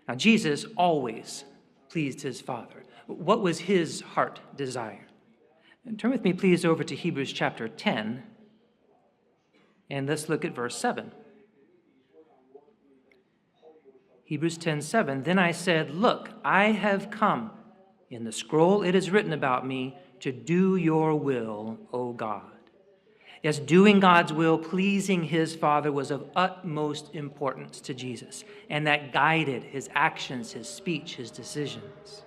Now, Jesus always pleased his Father. What was his heart desire? And turn with me, please, over to Hebrews chapter 10, and let's look at verse 7. Hebrews 10:7, then I said, look, I have come. In the scroll it is written about me to do your will, O God. Yes, doing God's will, pleasing his Father was of utmost importance to Jesus, and that guided his actions, his speech, his decisions.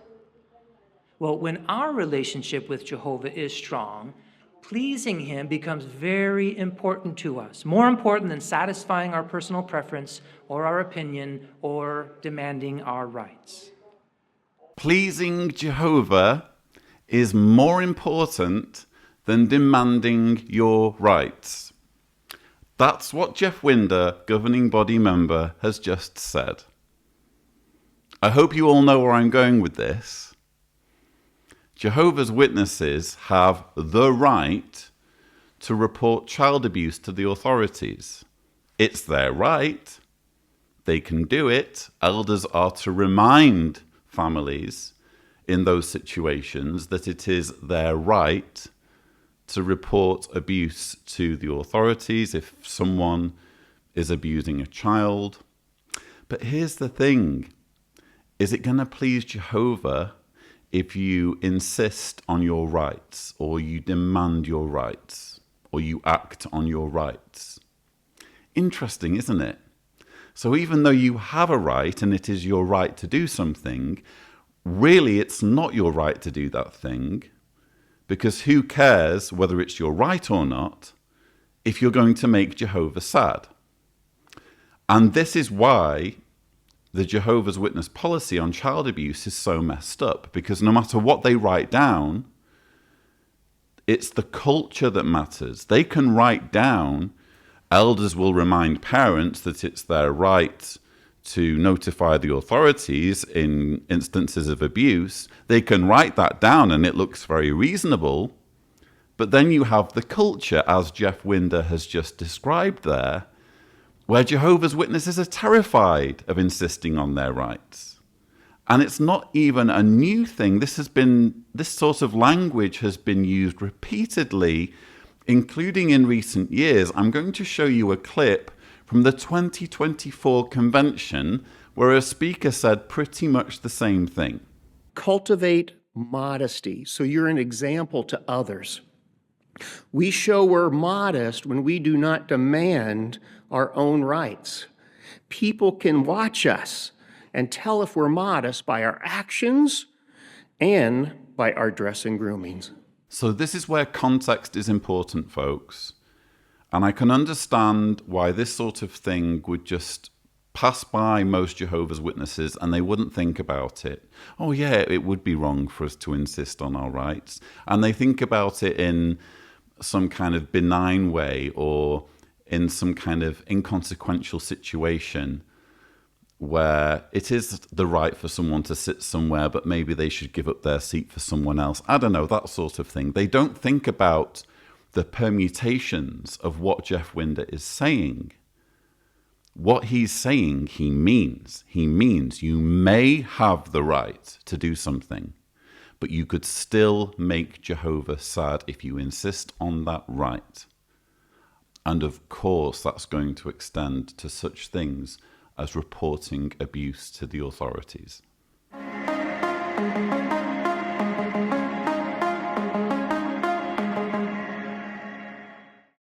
Well, when our relationship with Jehovah is strong, pleasing him becomes very important to us, more important than satisfying our personal preference or our opinion or demanding our rights. Pleasing Jehovah is more important than demanding your rights. That's what Jeff Winder, governing body member, has just said. I hope you all know where I'm going with this. Jehovah's Witnesses have the right to report child abuse to the authorities. It's their right. They can do it. Elders are to remind families in those situations that it is their right to report abuse to the authorities if someone is abusing a child. But here's the thing. Is it going to please Jehovah if you insist on your rights, or you demand your rights, or you act on your rights? Interesting, isn't it? So even though you have a right and it is your right to do something, really it's not your right to do that thing, because who cares whether it's your right or not if you're going to make Jehovah sad? And this is why the Jehovah's Witness policy on child abuse is so messed up, because no matter what they write down, it's the culture that matters. They can write down, elders will remind parents that it's their right to notify the authorities in instances of abuse. They can write that down and it looks very reasonable. But then you have the culture, as Jeff Winder has just described there, where Jehovah's Witnesses are terrified of insisting on their rights. And it's not even a new thing. This sort of language has been used repeatedly, including in recent years. I'm going to show you a clip from the 2024 convention where a speaker said pretty much the same thing. Cultivate modesty so you're an example to others. We show we're modest when we do not demand our own rights. People can watch us and tell if we're modest by our actions and by our dress and groomings. So this is where context is important, folks. And I can understand why this sort of thing would just pass by most Jehovah's Witnesses and they wouldn't think about it. Oh yeah, it would be wrong for us to insist on our rights. And they think about it in some kind of benign way or in some kind of inconsequential situation where it is the right for someone to sit somewhere, but maybe they should give up their seat for someone else. I don't know, that sort of thing. They don't think about the permutations of what Jeff Winder is saying. What he's saying, he means. He means you may have the right to do something, but you could still make Jehovah sad if you insist on that right. And of course, that's going to extend to such things as reporting abuse to the authorities.